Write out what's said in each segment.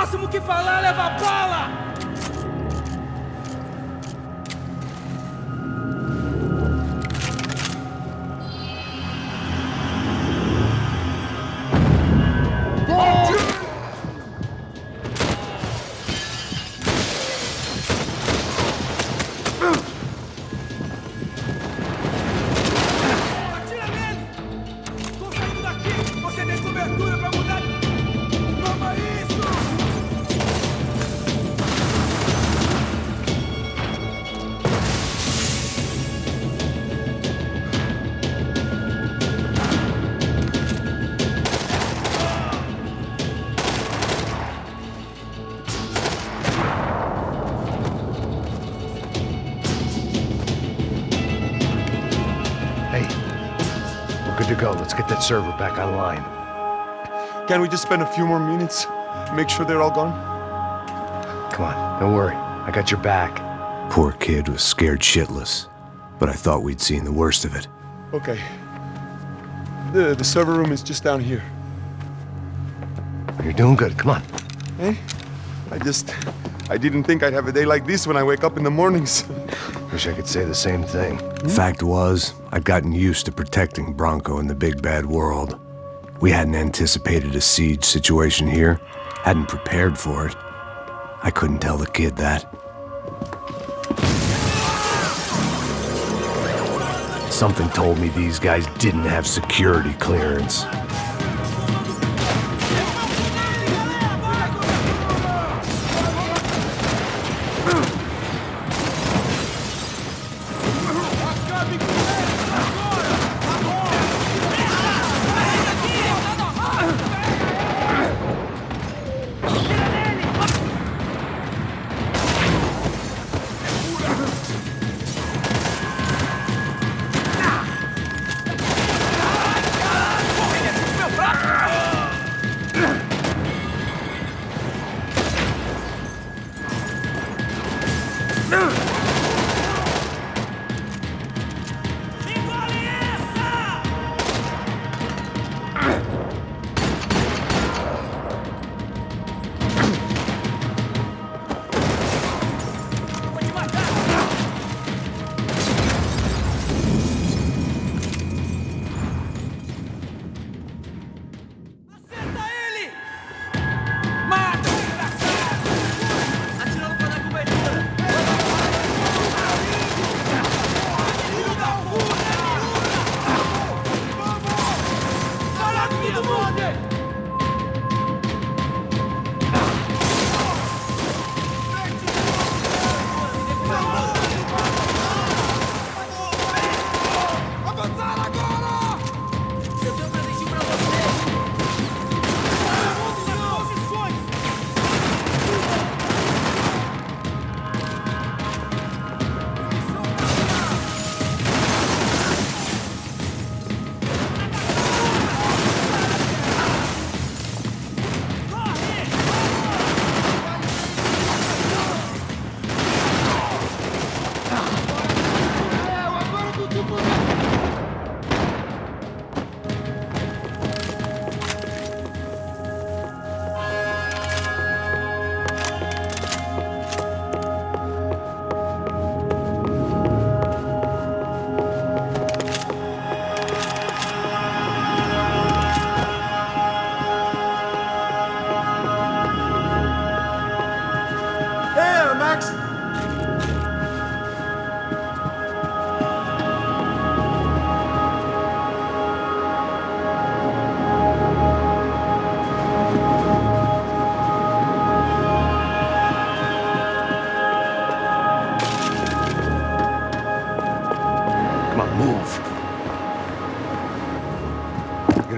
próximo que falar leva bala! To go. Let's get that server back online. Can't we just spend a few more minutes? Make sure they're all gone? Come on, don't worry. I got your back. Poor kid was scared shitless, but I thought we'd seen the worst of it. Okay. The server room is just down here. You're doing good. Come on. Eh? I didn't think I'd have a day like this when I wake up in the mornings. Wish I could say the same thing. Fact was, I'd gotten used to protecting Bronco in the big bad world. We hadn't anticipated a siege situation here, hadn't prepared for it. I couldn't tell the kid that. Something told me these guys didn't have security clearance.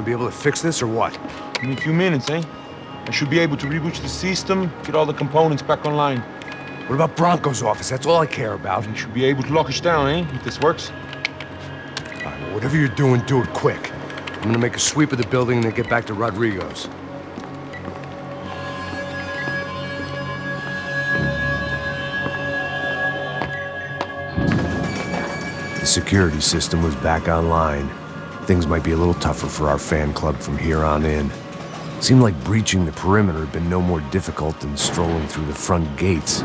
Be able to fix this or what? In a few minutes, eh? I should be able to reboot the system, get all the components back online. What about Bronco's office? That's all I care about. You should be able to lock us down, eh? If this works. All right, well, whatever you're doing, do it quick. I'm gonna make a sweep of the building and then get back to Rodrigo's. The security system was back online. Things might be a little tougher for our fan club from here on in. Seemed like breaching the perimeter had been no more difficult than strolling through the front gates.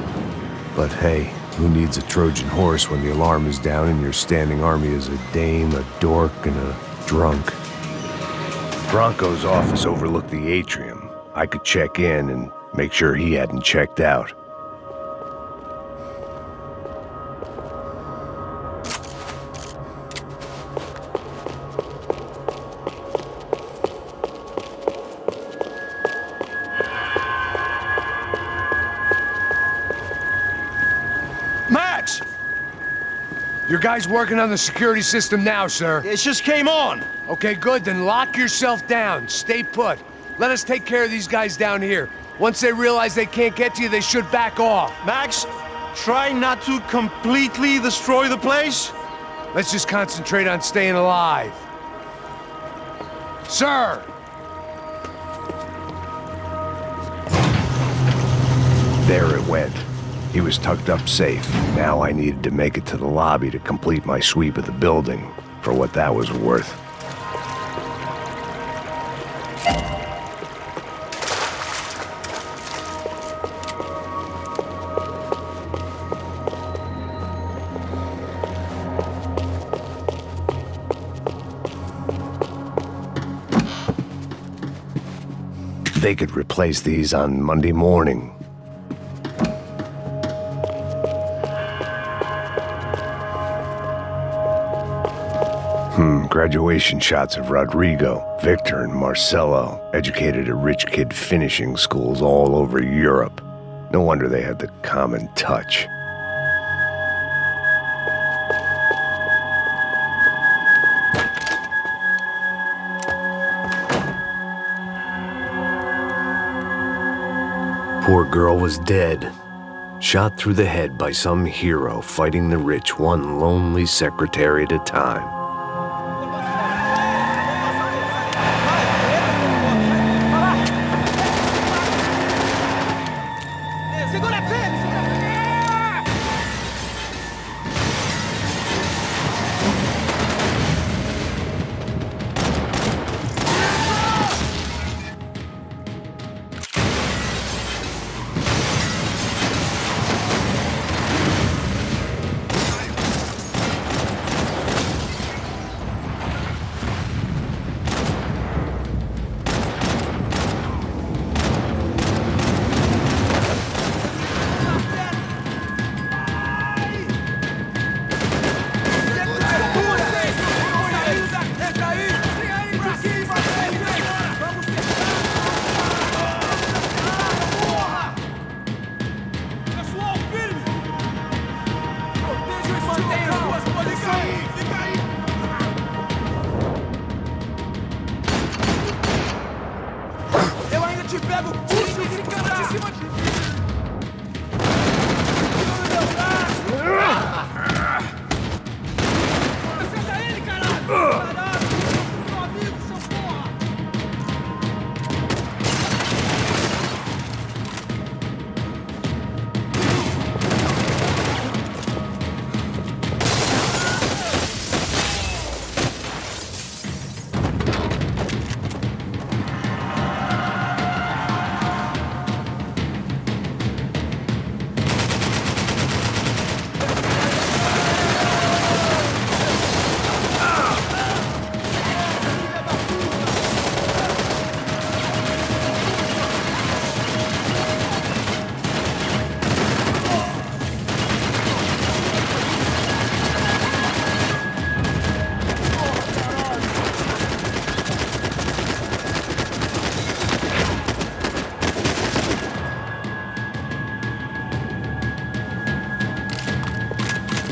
But hey, who needs a Trojan horse when the alarm is down and your standing army is a dame, a dork, and a drunk? Bronco's office overlooked the atrium. I could check in and make sure he hadn't checked out. Max! Your guy's working on the security system now, sir. It just came on. Okay, good. Then lock yourself down. Stay put. Let us take care of these guys down here. Once they realize they can't get to you, they should back off. Max, try not to completely destroy the place. Let's just concentrate on staying alive. Sir! There it went. He was tucked up safe. Now I needed to make it to the lobby to complete my sweep of the building, for what that was worth. They could replace these on Monday morning. Graduation shots of Rodrigo, Victor, and Marcelo, educated at rich kid finishing schools all over Europe. No wonder they had the common touch. Poor girl was dead. Shot through the head by some hero fighting the rich one lonely secretary at a time.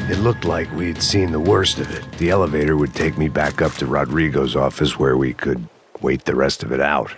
It looked like we'd seen the worst of it. The elevator would take me back up to Rodrigo's office where we could wait the rest of it out.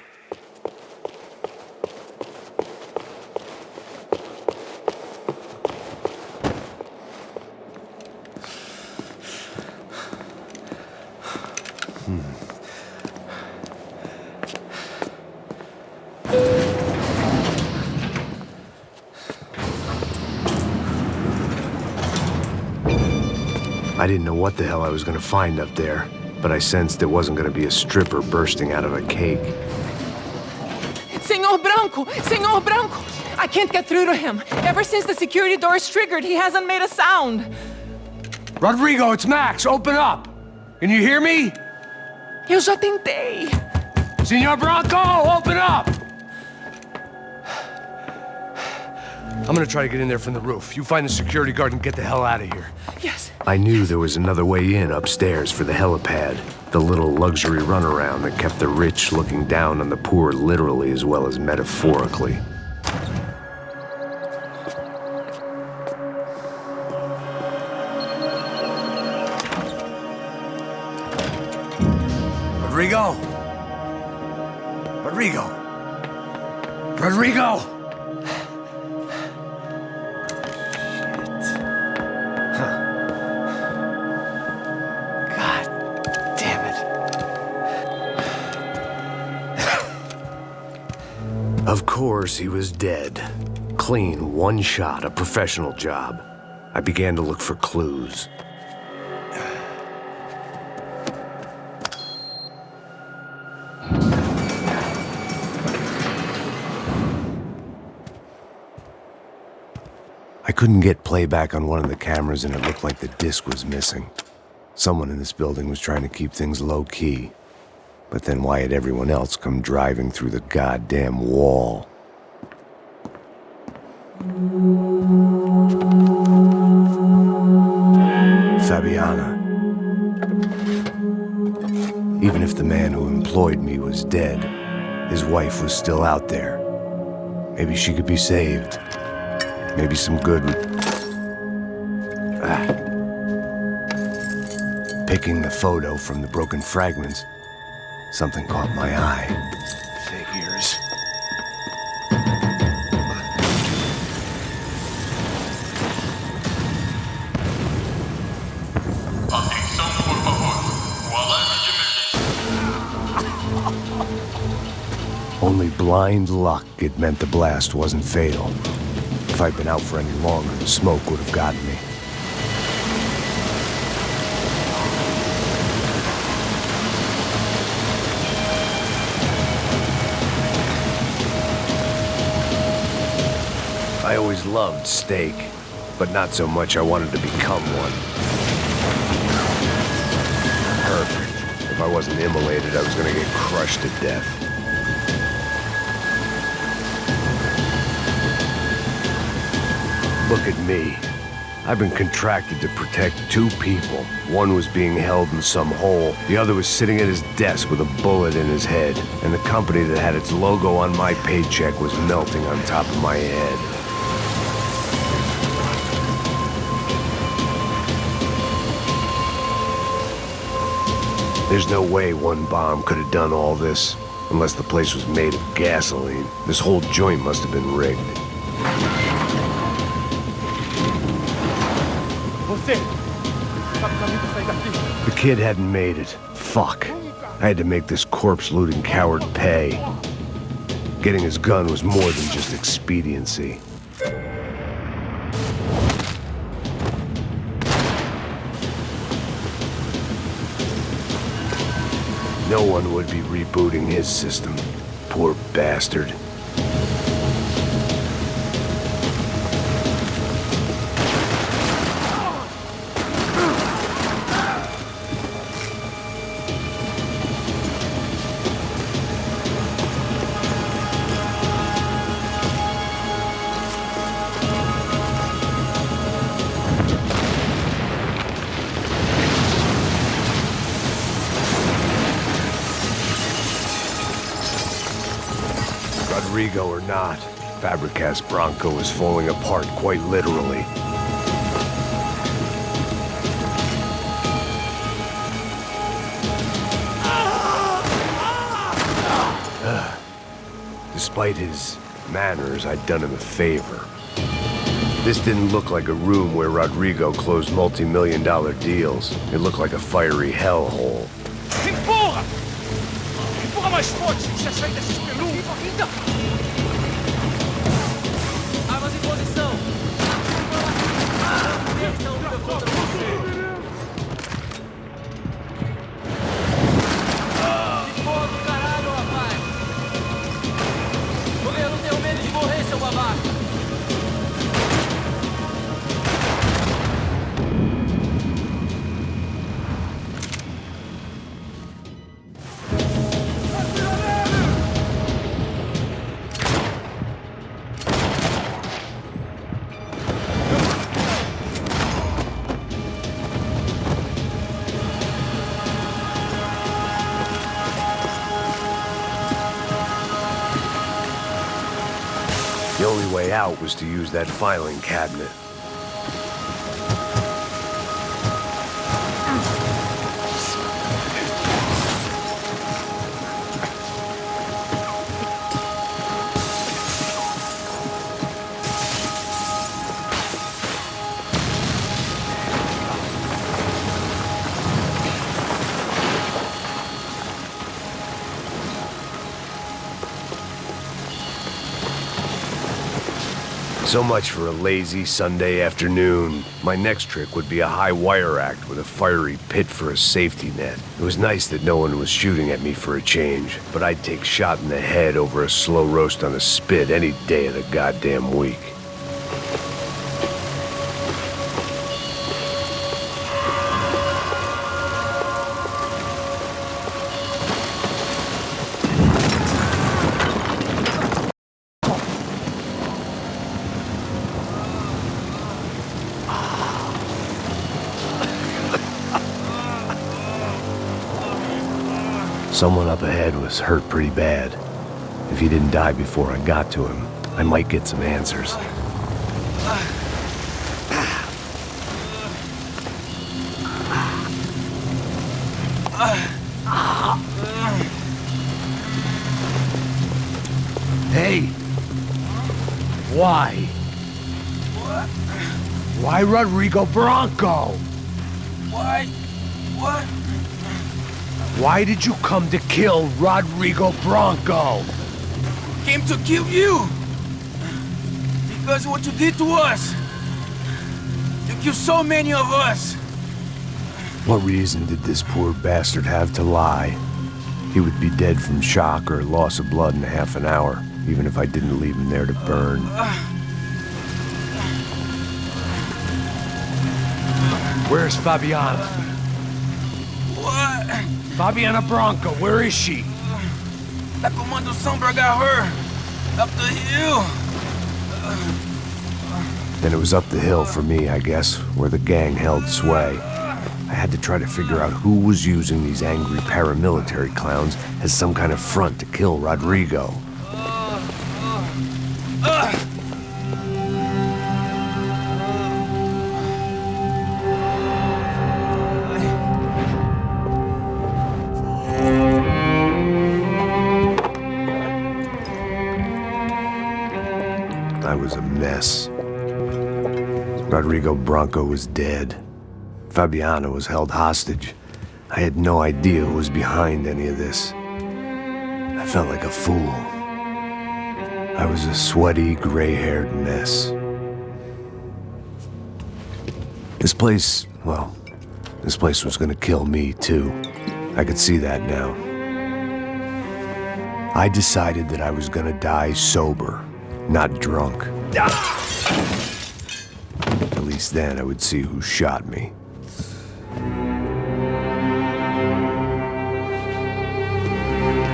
I didn't know what the hell I was going to find up there, but I sensed it wasn't going to be a stripper bursting out of a cake. Senor Branco! Senor Branco! I can't get through to him. Ever since the security door is triggered, he hasn't made a sound. Rodrigo, it's Max. Open up. Can you hear me? Eu já tentei. Senor Branco, open up! I'm gonna try to get in there from the roof. You find the security guard and get the hell out of here. Yes. I knew there was another way in upstairs for the helipad, the little luxury runaround that kept the rich looking down on the poor literally as well as metaphorically. Rodrigo? Rodrigo? Rodrigo? Of course, he was dead. Clean, one shot, a professional job. I began to look for clues. I couldn't get playback on one of the cameras and it looked like the disc was missing. Someone in this building was trying to keep things low-key. But then why had everyone else come driving through the goddamn wall? Fabiana. Even if the man who employed me was dead, his wife was still out there. Maybe she could be saved. Maybe some good would... Picking the photo from the broken fragments, something caught my eye. Figures. Atenção, por favor. O alarme de emergência. Only blind luck it meant the blast wasn't fatal. If I'd been out for any longer, the smoke would have gotten me. I always loved steak, but not so much I wanted to become one. Perfect. If I wasn't immolated, I was gonna get crushed to death. Look at me. I've been contracted to protect two people. One was being held in some hole. The other was sitting at his desk with a bullet in his head. And the company that had its logo on my paycheck was melting on top of my head. There's no way one bomb could have done all this. Unless the place was made of gasoline. This whole joint must have been rigged. The kid hadn't made it. Fuck. I had to make this corpse-looting coward pay. Getting his gun was more than just expediency. No one would be rebooting his system. Poor bastard. Rodrigo or not, Fabregas Bronco is falling apart quite literally. Despite his manners, I'd done him a favor. This didn't look like a room where Rodrigo closed multi-million-dollar deals. It looked like a fiery hellhole. Empurra! Empurra mais forte! Se achar desses peludos! Armas em posição! Que porra do caralho, rapaz! The only way out was to use that filing cabinet. So much for a lazy Sunday afternoon. My next trick would be a high wire act with a fiery pit for a safety net. It was nice that no one was shooting at me for a change, but I'd take shot in the head over a slow roast on a spit any day of the goddamn week. Someone up ahead was hurt pretty bad. If he didn't die before I got to him, I might get some answers. Hey! Why? What? Why Rodrigo Bronco? Why? What? Why did you come to kill Rodrigo Bronco? Came to kill you! Because of what you did to us! You killed so many of us! What reason did this poor bastard have to lie? He would be dead from shock or loss of blood in half an hour, even if I didn't leave him there to burn. Where's Fabiana? What? Fabiana Bronco, where is she? That Comando Sombra got her! Up the hill! Then it was up the hill for me, I guess, where the gang held sway. I had to try to figure out who was using these angry paramilitary clowns as some kind of front to kill Rodrigo. I was a mess. Rodrigo Bronco was dead. Fabiana was held hostage. I had no idea who was behind any of this. I felt like a fool. I was a sweaty, gray-haired mess. This place was gonna kill me, too. I could see that now. I decided that I was gonna die sober, not drunk. At least then I would see who shot me.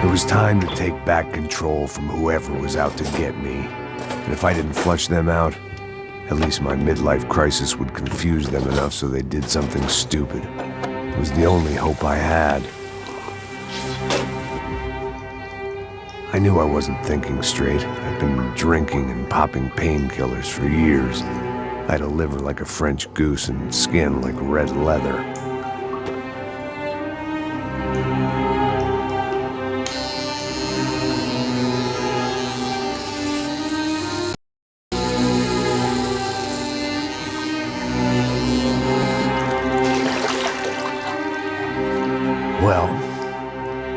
It was time to take back control from whoever was out to get me. And if I didn't flush them out, at least my midlife crisis would confuse them enough so they did something stupid. It was the only hope I had. I knew I wasn't thinking straight. I'd been drinking and popping painkillers for years. I had a liver like a French goose and skin like red leather. Well,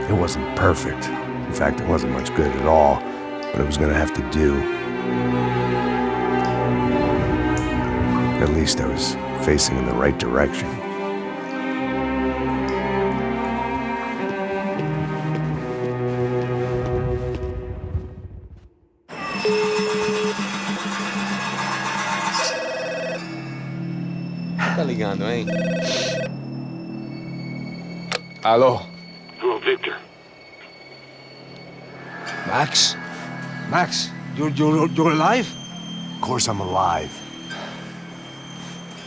it wasn't perfect. In fact, it wasn't much good at all, but it was gonna have to do. At least I was facing in the right direction. Tá ligando, hein? Alô? Hello, Victor. Max? Max, you're alive? Of course I'm alive.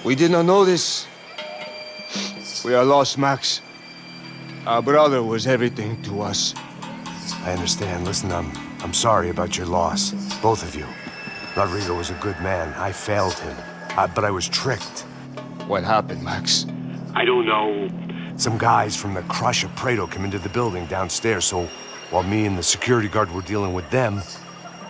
We did not know this. We are lost, Max. Our brother was everything to us. I understand. Listen, I'm sorry about your loss. Both of you. Rodrigo was a good man. I failed him. But I was tricked. What happened, Max? I don't know. Some guys from the Crush of Prado came into the building downstairs, so while me and the security guard were dealing with them,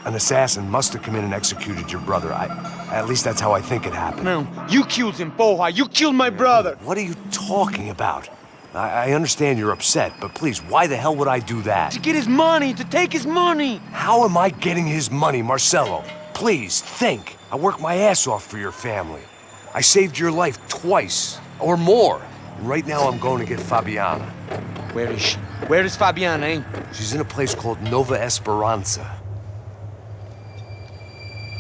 an assassin must have come in and executed your brother. At least that's how I think it happened. No, you killed him, Porra. You killed my brother. What are you talking about? I understand you're upset, but please, why the hell would I do that? To get his money, to take his money. How am I getting his money, Marcelo? Please, think. I worked my ass off for your family. I saved your life twice, or more. Right now, I'm going to get Fabiana. Where is she? Where is Fabiana, eh? She's in a place called Nova Esperanza.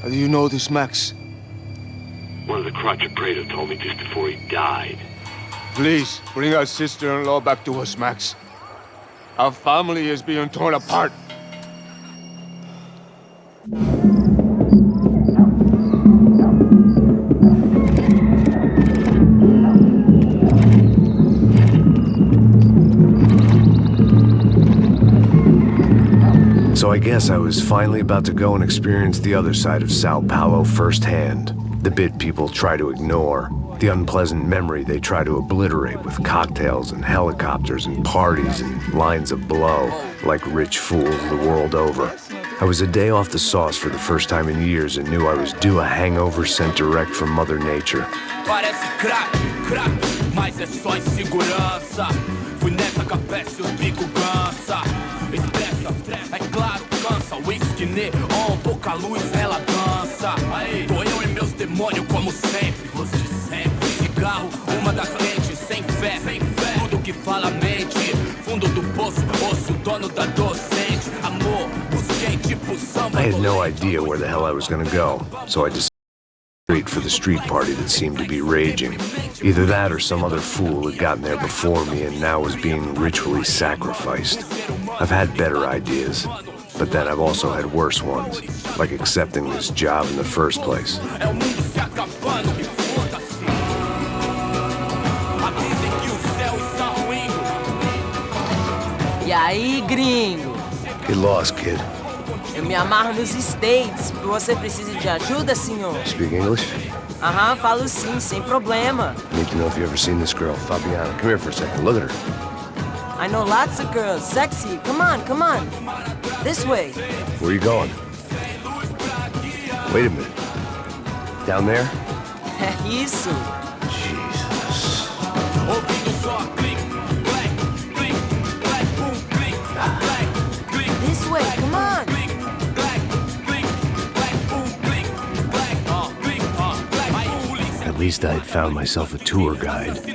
How do you know this, Max? One of the Crotch of Prado told me just before he died. Please, bring our sister-in-law back to us, Max. Our family is being torn apart. So I guess I was finally about to go and experience the other side of Sao Paulo firsthand. The bit people try to ignore. The unpleasant memory they try to obliterate with cocktails and helicopters and parties and lines of blow, like rich fools the world over. I was a day off the sauce for the first time in years and knew I was due a hangover sent direct from Mother Nature. Parece crack, crack, mas é só insegurança. Fui nessa capete, os bico cansa. Estressa, é claro, cansa. Whisky neon, pouca luz, ela dança. Tô eu e meus demônios como sempre. Você sempre. Cigarro, uma das lentes, sem fé. Tudo que fala mente. Fundo do poço, osso, dono da docente. Amor, busquei tipo samba. I had no idea where the hell I was gonna go, so I decided for the street party that seemed to be raging. Either that or some other fool had gotten there before me and now was being ritually sacrificed. I've had better ideas, but then I've also had worse ones, like accepting this job in the first place. E aí, gringo? Get lost, kid. Eu me amarro nos States. Você precisa de ajuda, senhor? Speak English? Aham, falo sim, sem problema. Need to know if you ever seen this girl, Fabiana. Come here for a second. Look at her. I know lots of girls. Sexy. Come on, come on. This way. Where are you going? Wait a minute. Down there? Isso. Jesus. This way, come on. At least I had found myself a tour guide. The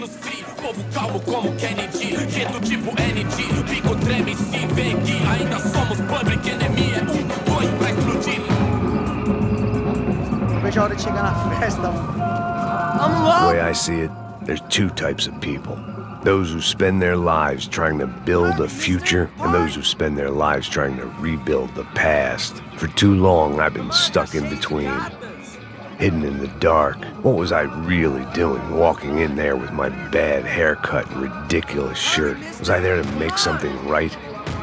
way I see it, there's two types of people. Those who spend their lives trying to build a future, and those who spend their lives trying to rebuild the past. For too long, I've been stuck in between. Hidden in the dark. What was I really doing walking in there with my bad haircut and ridiculous shirt? Was I there to make something right?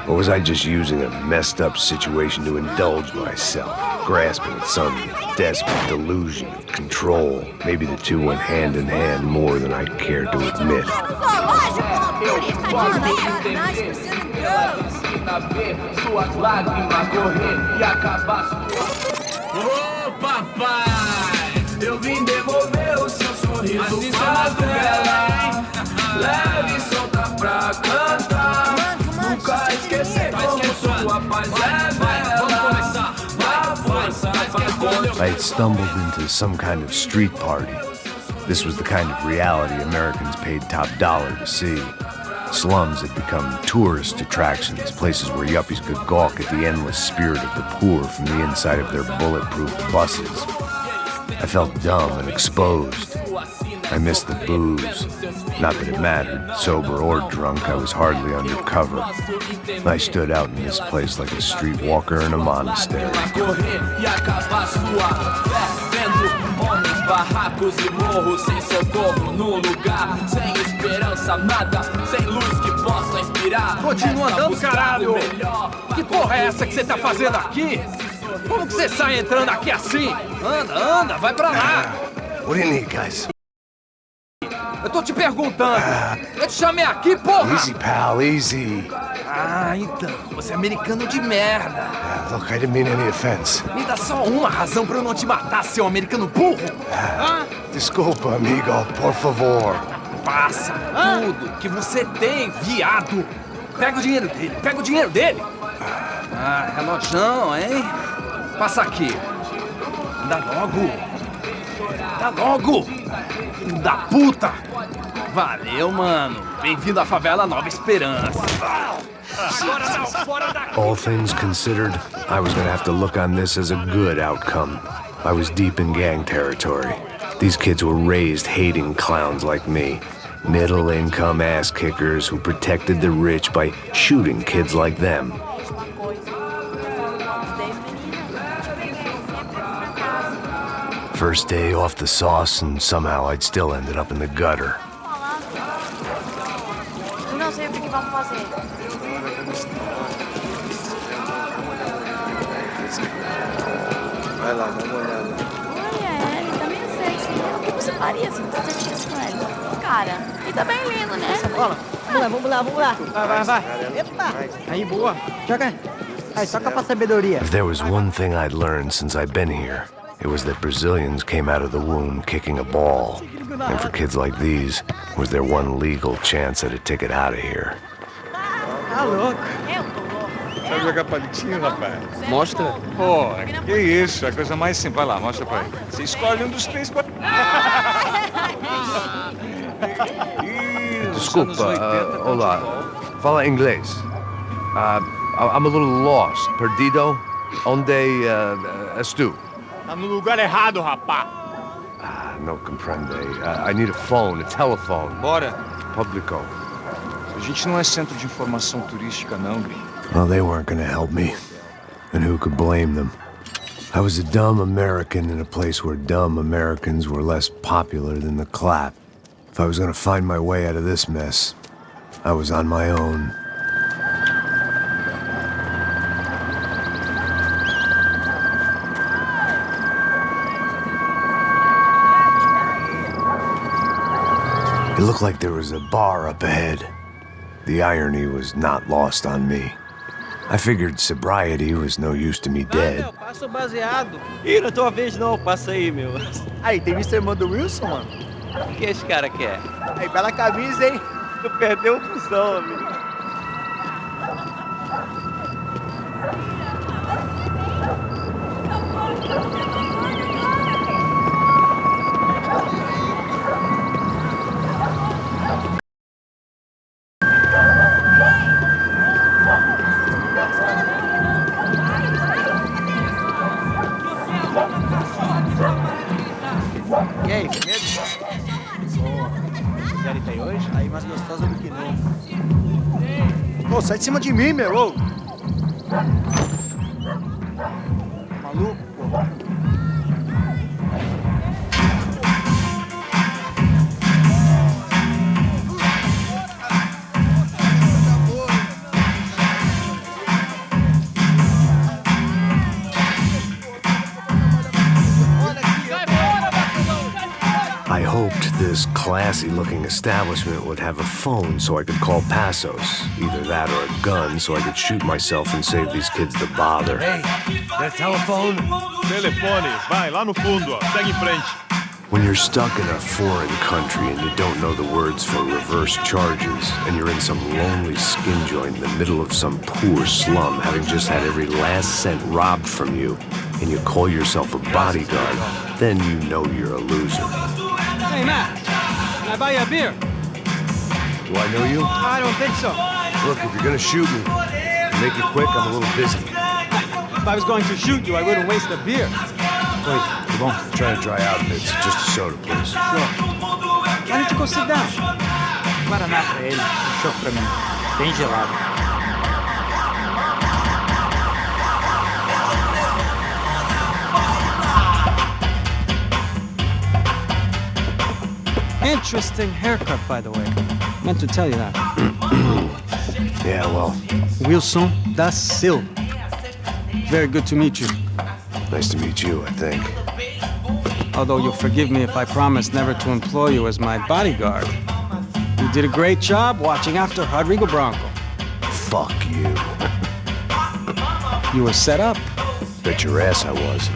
Or was I just using a messed up situation to indulge myself, grasping at some desperate delusion of control? Maybe the two went hand in hand more than I cared to admit. Ô papai, eu vim devolver o seu sorriso favela. Leve e solta pra cantar. Nunca esquecer como sua paz é bela. Dá força pra continuar. I had stumbled into some kind of street party. This was the kind of reality Americans paid top dollar to see. Slums had become tourist attractions, places where yuppies could gawk at the endless spirit of the poor from the inside of their bulletproof buses. I felt dumb and exposed. I missed the booze. Not that it mattered, sober or drunk, I was hardly undercover. I stood out in this place like a streetwalker in a monastery. Barracos e morros sem socorro num lugar sem esperança, nada, sem luz que possa inspirar. Continua andando, caralho! Que porra é essa que você tá fazendo aqui? Como que você sai entrando aqui assim? Anda, vai pra lá. What do you need, guys? Eu tô te perguntando. Eu te chamei aqui, porra. Easy, pal, easy. Ah, então. Você é americano de merda. Look, I didn't mean any offense. Me dá só uma razão pra eu não te matar, seu americano burro. Desculpa, amigo, por favor. Passa tudo que você tem, viado. Pega o dinheiro dele. Ah, relojão, hein? Passa aqui. Dá logo. Filho da puta. Valeu, mano. Bem-vindo à favela Nova Esperança. All things considered, I was gonna have to look on this as a good outcome. I was deep in gang territory. These kids were raised hating clowns like me. Middle-income ass-kickers who protected the rich by shooting kids like them. First day off the sauce, and somehow I'd still ended up in the gutter. Não sei o que vamos fazer. Vai lá, dá uma olhada. Olha, ele tá meio sexy. O que você faria se você tivesse com ele? Cara, ele tá bem lindo, né? Bola. Vamos lá. Vai. Epa! Aí, boa. Joga. Aí, toca pra sabedoria. If there was one thing I'd learned since I've been here, it was that Brazilians came out of the womb kicking a ball. And for kids like these, was their one legal chance at a ticket out of here. Tá louco. Sabe jogar palitinho, rapaz? Mostra. Pô, que isso, a coisa mais simples. Vai lá, mostra pra ele. Você escolhe um dos três. Desculpa, olá. Fala inglês. I'm a little lost. Perdido? Onde estou? Tá no lugar errado, rapá. No comprende. I need a phone, a telephone. Bora. Publico. A gente não é centro de informação turística, não, Gri. Well, they weren't gonna help me. And who could blame them? I was a dumb American in a place where dumb Americans were less popular than the clap. If I was gonna find my way out of this mess, I was on my own. It looked like there was a bar up ahead. The irony was not lost on me. I figured sobriety was no use to me dead. Meu, passa o baseado. Ih, não é tua vez não, passa aí, meu. Aí, tem visto a irmã do Wilson, mano? O que esse cara quer? Aí, bela camisa, hein? Tu perdeu o cuzão, amigo. E aí, medo? Querem ter hoje? Aí, mais gostosa do que não. Ô, sai de cima de mim, meu! Ô. Maluco, pô. I hoped this classy-looking establishment would have a phone so I could call Passos. Either that or a gun so I could shoot myself and save these kids the bother. Hey, that telephone? Telefone, vai, lá no fundo, ó. Segue em frente. When you're stuck in a foreign country and you don't know the words for reverse charges, and you're in some lonely skin joint in the middle of some poor slum, having just had every last cent robbed from you, and you call yourself a bodyguard, then you know you're a loser. Hey, Matt. Can I buy you a beer? Do I know you? I don't think so. Look, if you're gonna shoot me, make it quick, I'm a little busy. If I was going to shoot you, I wouldn't waste a beer. Wait, come on. Try to dry out a bit. Just a soda, please. Sure. Why don't you go sit down? Guaraná pra ele, choque pra mim. Bem gelado. Interesting haircut, by the way. Meant to tell you that. Yeah, well, Wilson da Silva. Very good to meet you. Nice to meet you, I think. Although you'll forgive me if I promise never to employ you as my bodyguard. You did a great job watching after Rodrigo Bronco. Fuck you. You were set up. Bet your ass I was.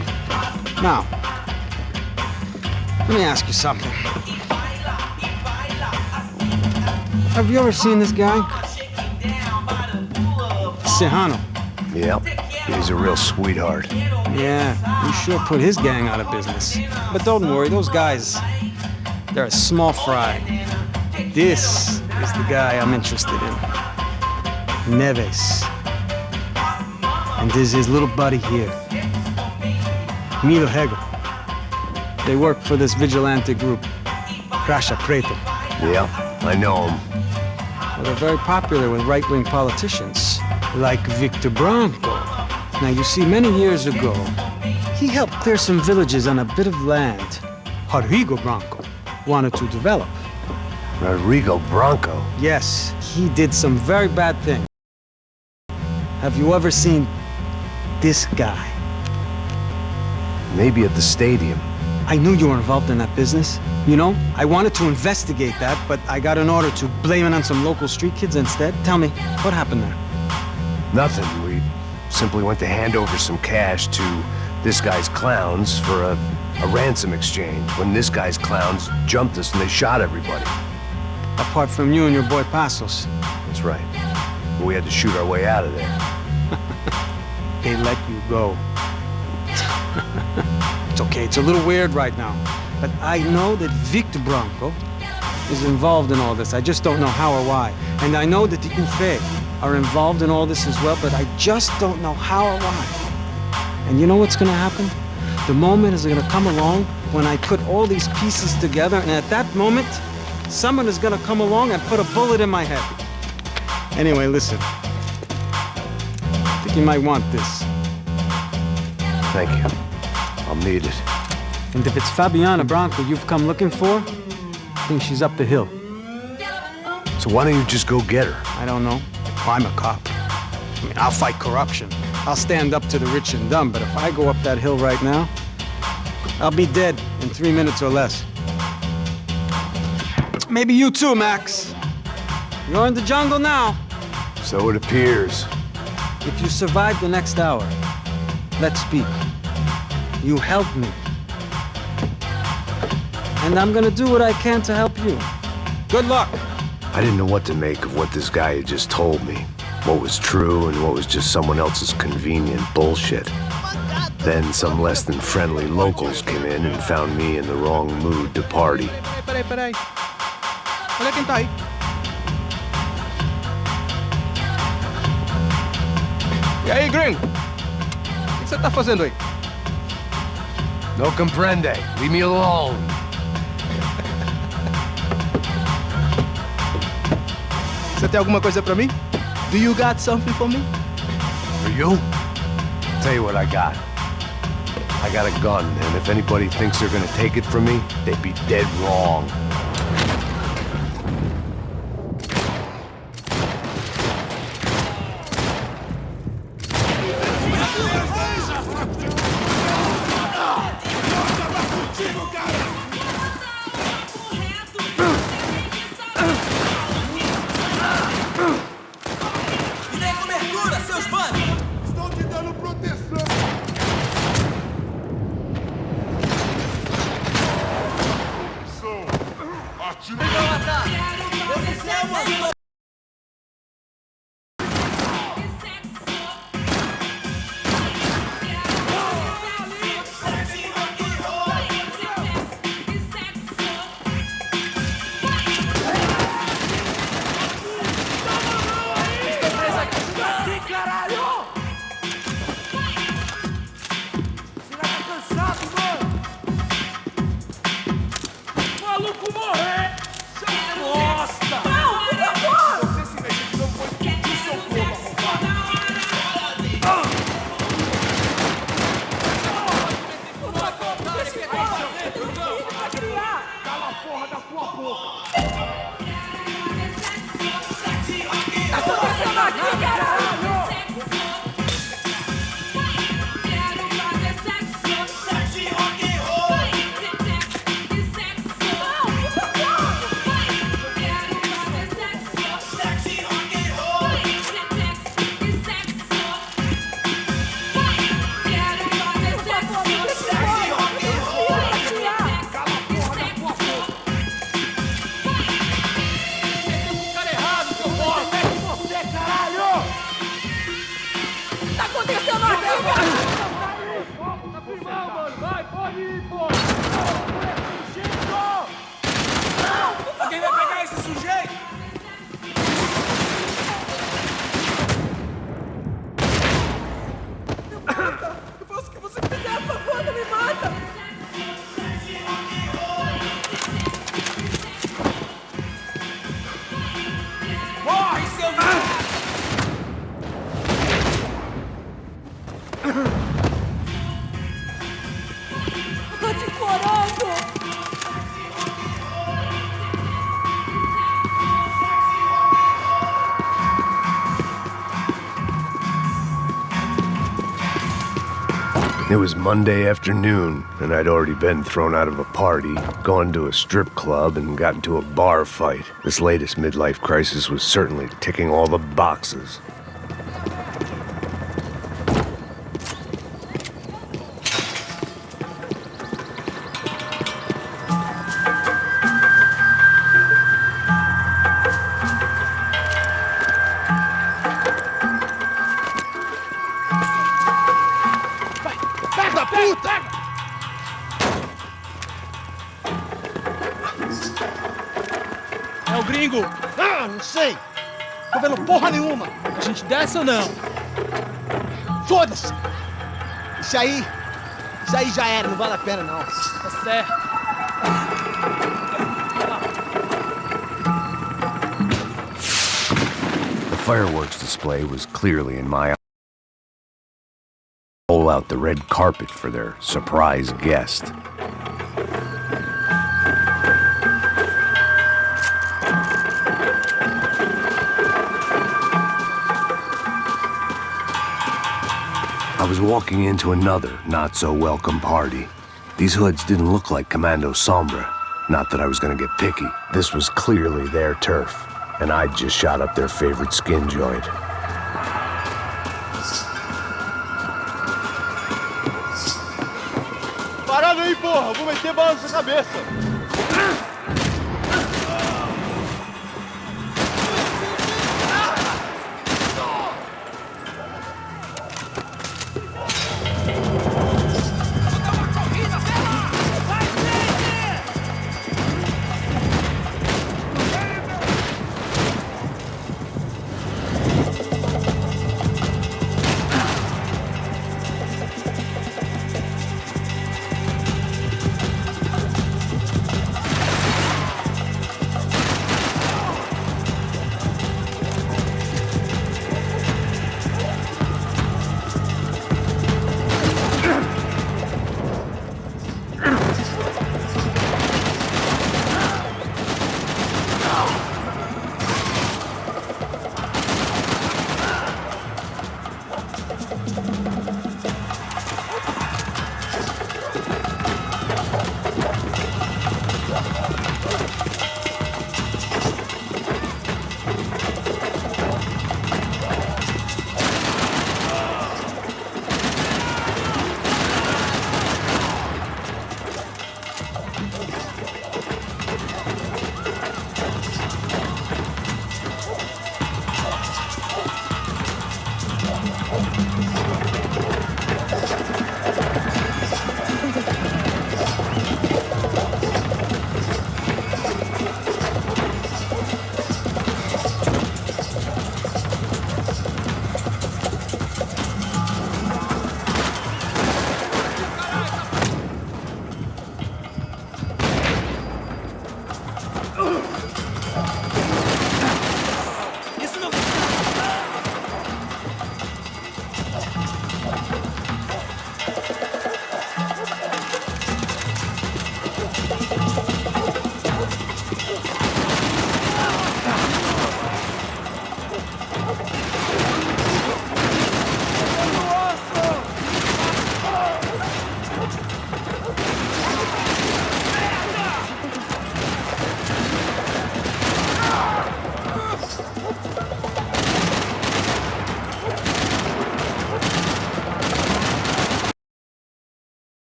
Now, let me ask you something. Have you ever seen this guy? Sejano. Yep. He's a real sweetheart. Yeah, you sure put his gang out of business. But don't worry, those guys, they're a small fry. This is the guy I'm interested in. Neves. And there's his little buddy here. Milo Hegel. They work for this vigilante group, Crasha Preto. Yeah, I know him. Well, they're very popular with right-wing politicians, like Victor Bronco. Now, you see, many years ago, he helped clear some villages on a bit of land Rodrigo Bronco wanted to develop. Rodrigo Bronco? Yes, he did some very bad things. Have you ever seen this guy? Maybe at the stadium. I knew you were involved in that business. You know, I wanted to investigate that, but I got an order to blame it on some local street kids instead. Tell me, what happened there? Nothing. We simply went to hand over some cash to this guy's clowns for a ransom exchange when this guy's clowns jumped us and they shot everybody. Apart from you and your boy Passos. That's right. But we had to shoot our way out of there. They let you go. It's okay, it's a little weird right now. But I know that Victor Bronco is involved in all this. I just don't know how or why. And I know that the UFE are involved in all this as well, but I just don't know how or why. And you know what's gonna happen? The moment is gonna come along when I put all these pieces together, and at that moment, someone is gonna come along and put a bullet in my head. Anyway, listen. I think you might want this. Thank you. I'll need it. And if it's Fabiana Bronco you've come looking for, I think she's up the hill. So why don't you just go get her? I don't know. I'm a cop. I mean, I'll fight corruption. I'll stand up to the rich and dumb, but if I go up that hill right now, I'll be dead in 3 minutes or less. Maybe you too, Max. You're in the jungle now. So it appears. If you survive the next hour, let's speak. You help me. And I'm gonna do what I can to help you. Good luck. I didn't know what to make of what this guy had just told me. What was true and what was just someone else's convenient bullshit. Then some less than friendly locals came in and found me in the wrong mood to party. Peraí. Olha quem tá aí. E aí, gringo? O que você tá fazendo aí? No comprende. Leave me alone. Você tem alguma coisa pra mim? Do you got something for me? For you? Tell you what I got. I got a gun, and if anybody thinks they're gonna take it from me, they'd be dead wrong. Alguém vai pegar esse sujeito? Eu faço o que você quiser, por favor, não me mata! Morre, seu merda! Eu tô te implorando! It was Monday afternoon, and I'd already been thrown out of a party, gone to a strip club, and got into a bar fight. This latest midlife crisis was certainly ticking all the boxes. Pega, puta! É o gringo! Ah, não sei! Tô vendo porra nenhuma! A gente desce ou não? Foda-se! Isso aí já era, não vale a pena não. Tá certo. The fireworks display was clearly in my eye. Roll out the red carpet for their surprise guest. I was walking into another not-so-welcome party. These hoods didn't look like Commando Sombra. Not that I was gonna get picky. This was clearly their turf, and I'd just shot up their favorite skin joint. Parada aí, porra! Vou meter bala na sua cabeça!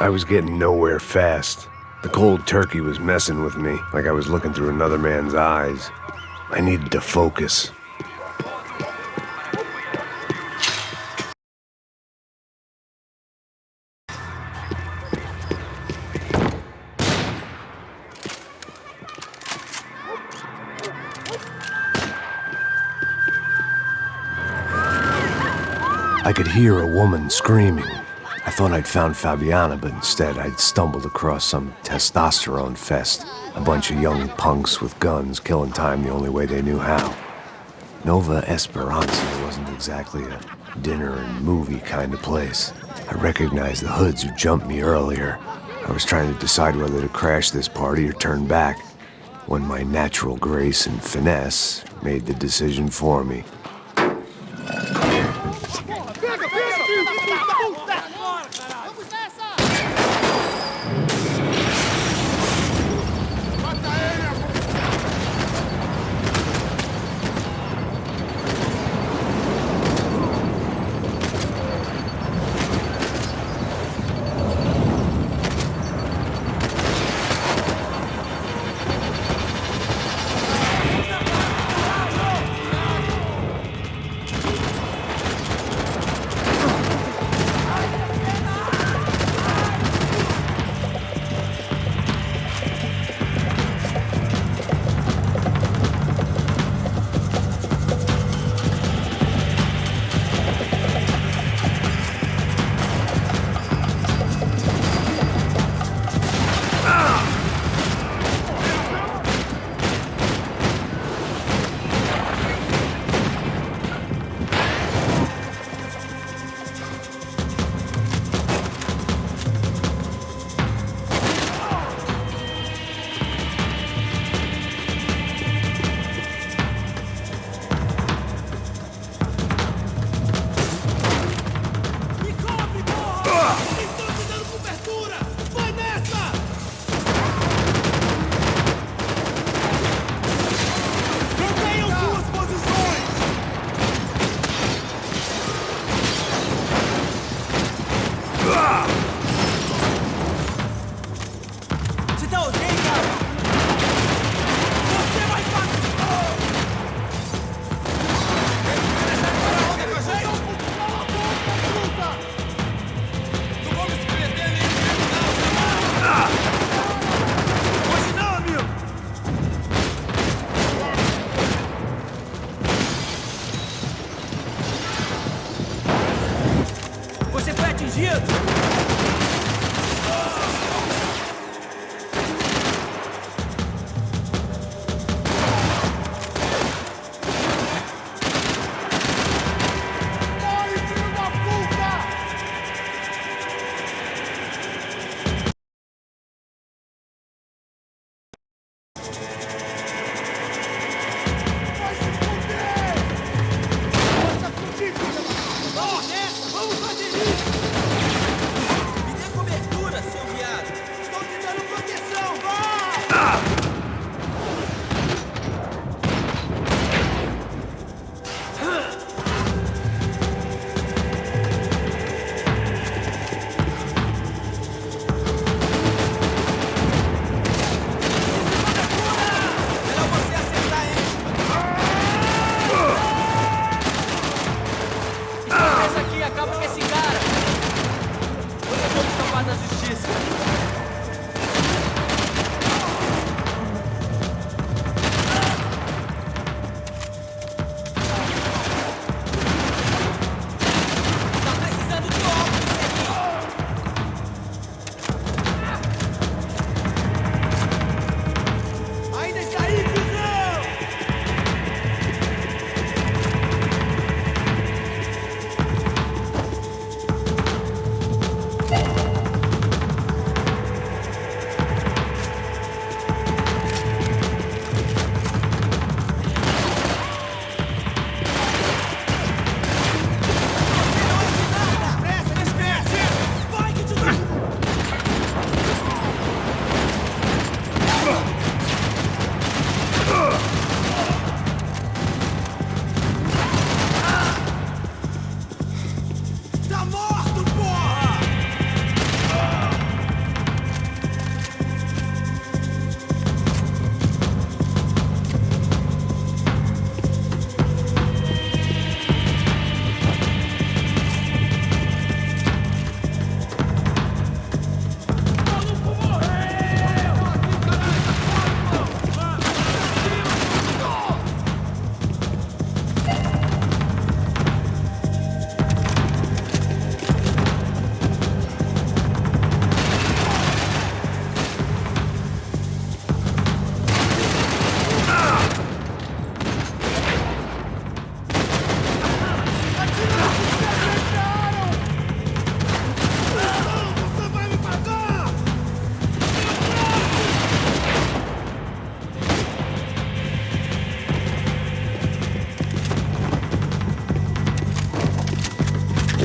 I was getting nowhere fast. The cold turkey was messing with me, like I was looking through another man's eyes. I needed to focus. I could hear a woman screaming. I thought I'd found Fabiana, but instead I'd stumbled across some testosterone fest. A bunch of young punks with guns killing time the only way they knew how. Nova Esperanza wasn't exactly a dinner and movie kind of place. I recognized the hoods who jumped me earlier. I was trying to decide whether to crash this party or turn back, when my natural grace and finesse made the decision for me.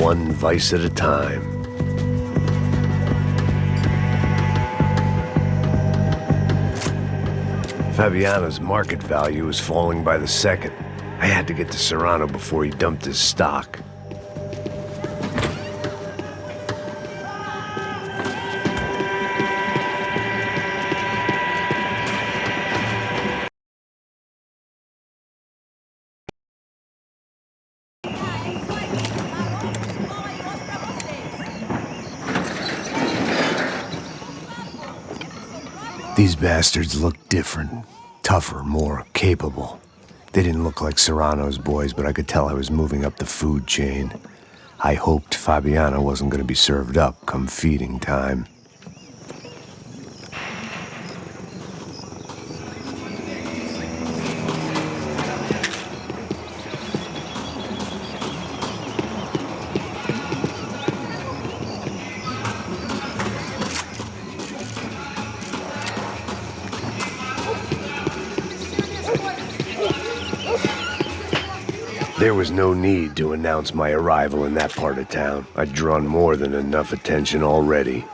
one vice at a time. Fabiano's market value was falling by the second. I had to get to Serrano before he dumped his stock. These bastards looked different, tougher, more capable. They didn't look like Serrano's boys, but I could tell I was moving up the food chain. I hoped Fabiano wasn't going to be served up come feeding time. There was no need to announce my arrival in that part of town. I'd drawn more than enough attention already.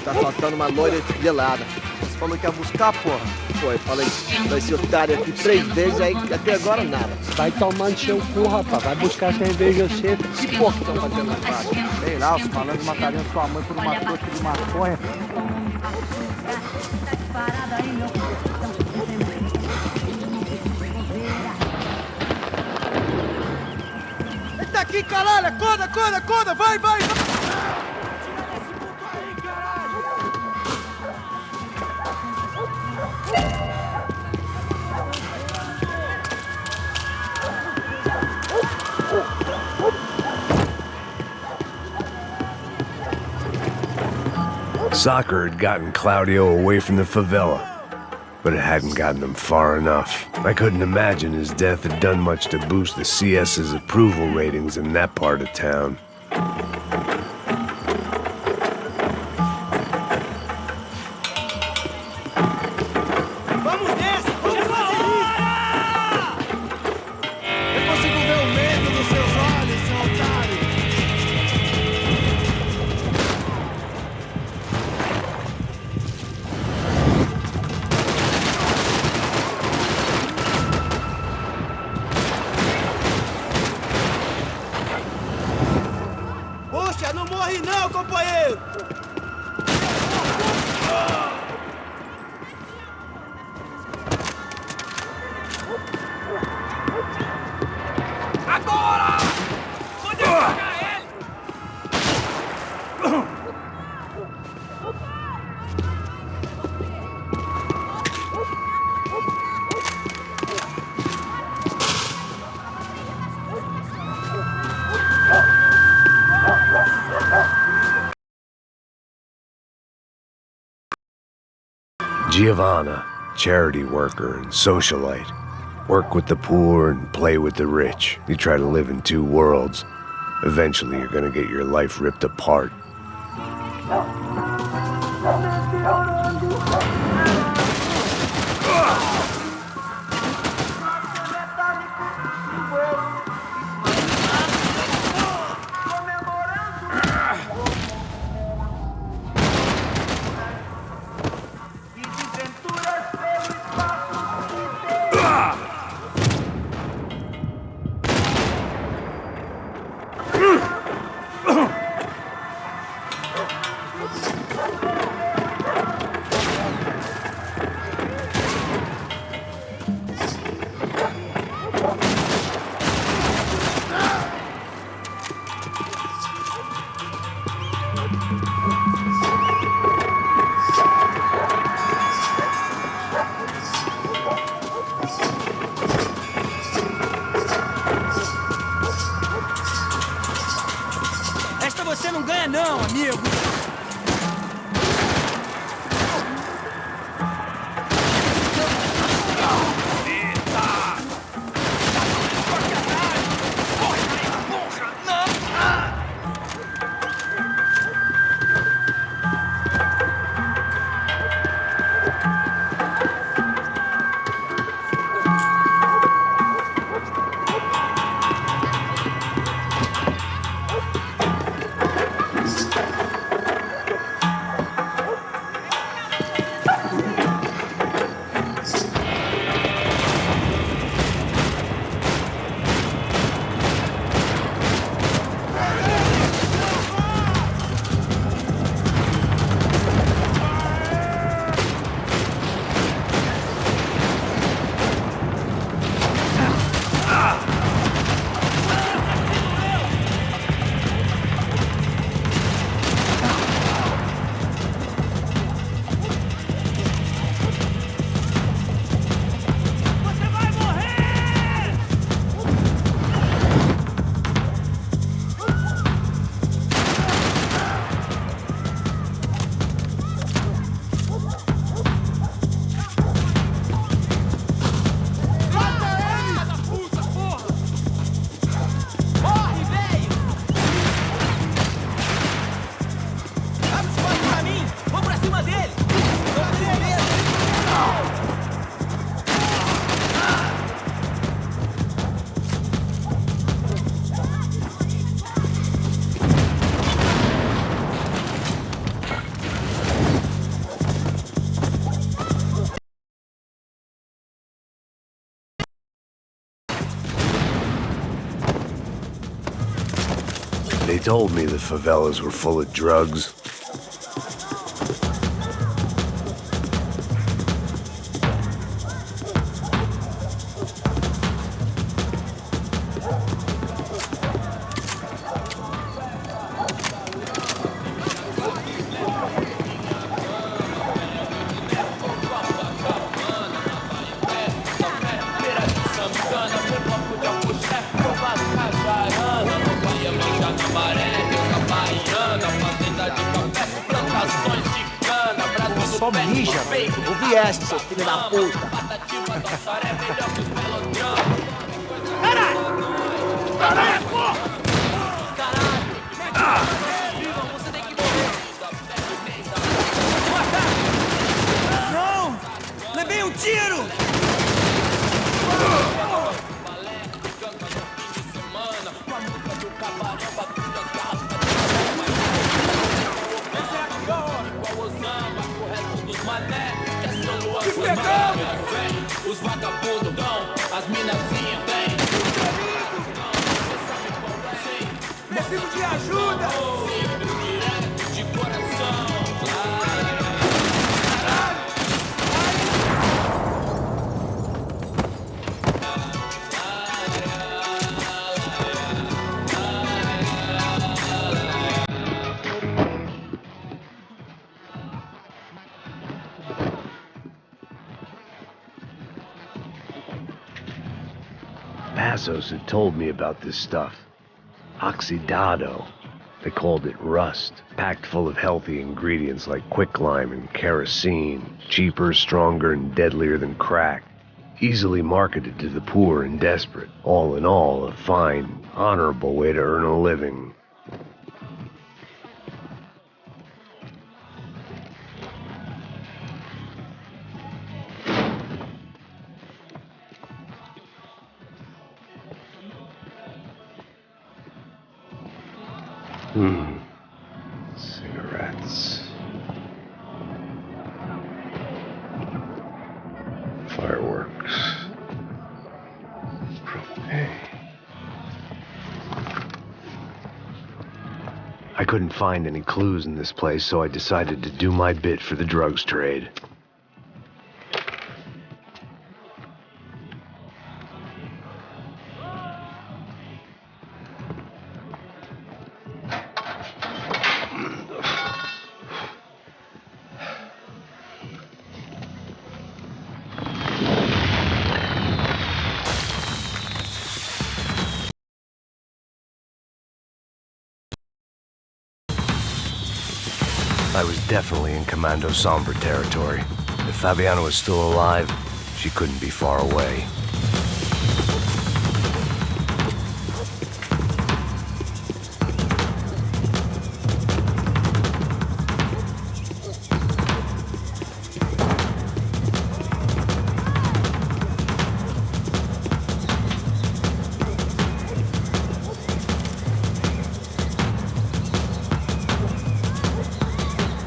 Tá faltando uma loira gelada. Você falou que ia buscar, porra? Pô, eu falei, esse otário aqui 3 vezes, aí até agora nada. Vai tomando seu cu, rapaz. Vai buscar cerveja cedo. Que porra que estão fazendo lá embaixo? Sei lá, os malandros matariam sua mãe por uma trouxa de maconha. Ele tá aqui, caralho! Acorda, acorda, acorda! Vai, vai, vai! Soccer had gotten Claudio away from the favela, but it hadn't gotten him far enough. I couldn't imagine his death had done much to boost the CS's approval ratings in that part of town. Vamos nessa! Eu consigo ver o medo nos seus olhos, seu otário! Puxa, não morre não, companheiro! Agora! Onde pegar ele? Giovanna, charity worker and socialite. Work with the poor and play with the rich. You try to live in 2 worlds. Eventually, you're gonna get your life ripped apart. Esta você não ganha não, amigo! They told me the favelas were full of drugs. Só mija, velho. Ouvi essa, seu filho da puta. Caralho! Caralho, porra! Você tem que morrer. Não! Levei um tiro! Os vagabundos dão, as minazinhas vêm. Preciso de ajuda! Direto de coração. Passos had told me about this stuff. Oxidado. They called it rust, packed full of healthy ingredients like quicklime and kerosene, cheaper, stronger, and deadlier than crack. Easily marketed to the poor and desperate. All in all, a fine, honorable way to earn a living. Cigarettes. Fireworks. Propane. I couldn't find any clues in this place, so I decided to do my bit for the drugs trade. I was definitely in Commando Sombra territory. If Fabiana was still alive, she couldn't be far away.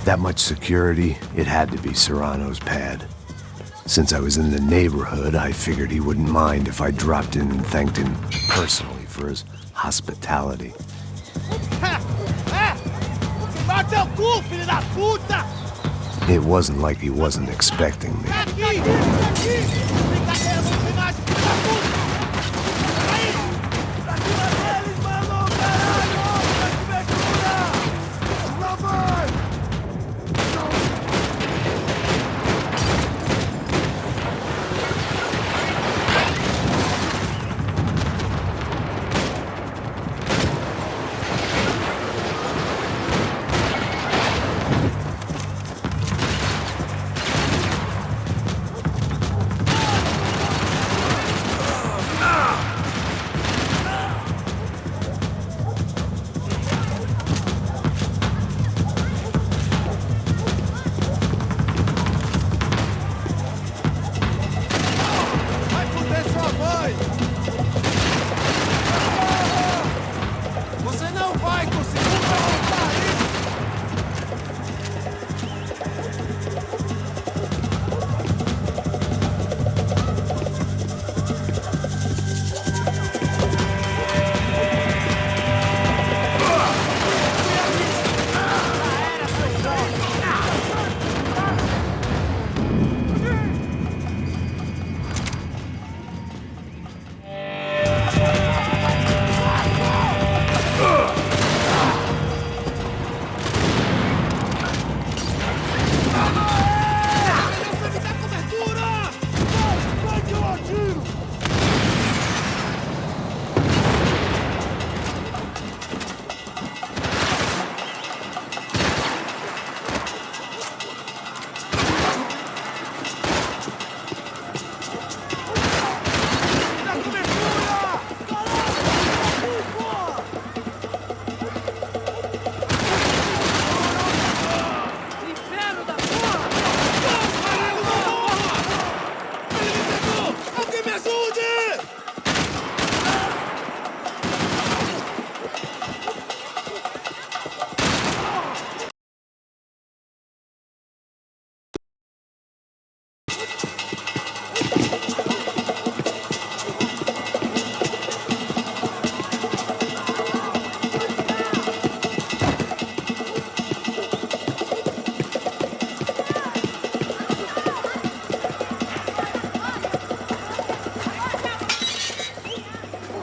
That much security, it had to be Serrano's pad. Since I was in the neighborhood, I figured he wouldn't mind if I dropped in and thanked him personally for his hospitality. It wasn't like he wasn't expecting me.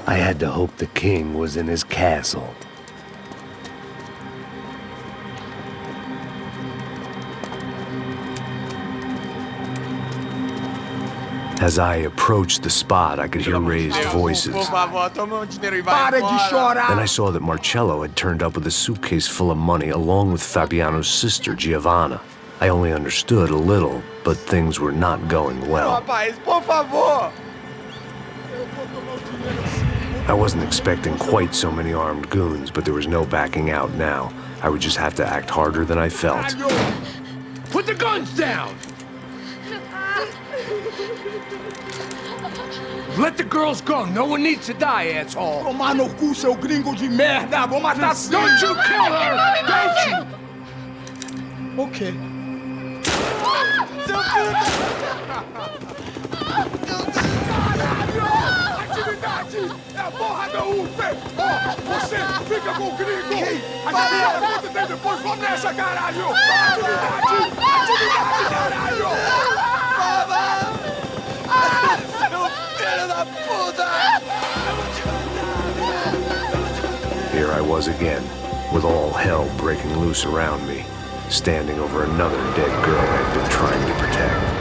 I had to hope the king was in his castle. As I approached the spot, I could hear raised voices. Por favor, toma dinheiro e vai Para de embora. chorar! Then I saw that Marcello had turned up with a suitcase full of money along with Fabiano's sister, Giovanna. I only understood a little, but things were not going well. Rapaz, por favor! I wasn't expecting quite so many armed goons, but there was no backing out now. I would just have to act harder than I felt. Put the guns down! Let the girls go. No one needs to die, asshole. Tomar no cu, seu gringo de merda! Vou matar sim! Don't you kill her! Don't you! Ok. Seu filho Atividade! É a porra da UP! Ó, você fica com o gringo! A galera conta tem depois, vamos nessa, caralho! Atividade! Atividade, caralho! Seu filho da puta! Here I was again, with all hell breaking loose around me, standing over another dead girl I'd been trying to protect.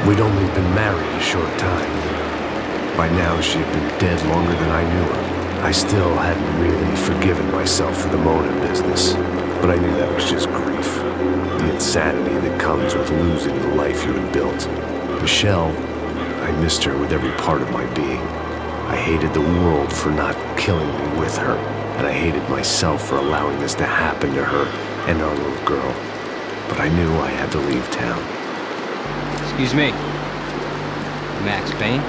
We'd only been married a short time. By now, she had been dead longer than I knew her. I still hadn't really forgiven myself for the Mona business, but I knew that was just grief. The insanity that comes with losing the life you had built. Michelle, I missed her with every part of my being. I hated the world for not killing me with her, and I hated myself for allowing this to happen to her and our little girl. But I knew I had to leave town. Excuse me. Max Payne?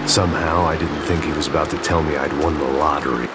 Somehow, I didn't think he was about to tell me I'd won the lottery.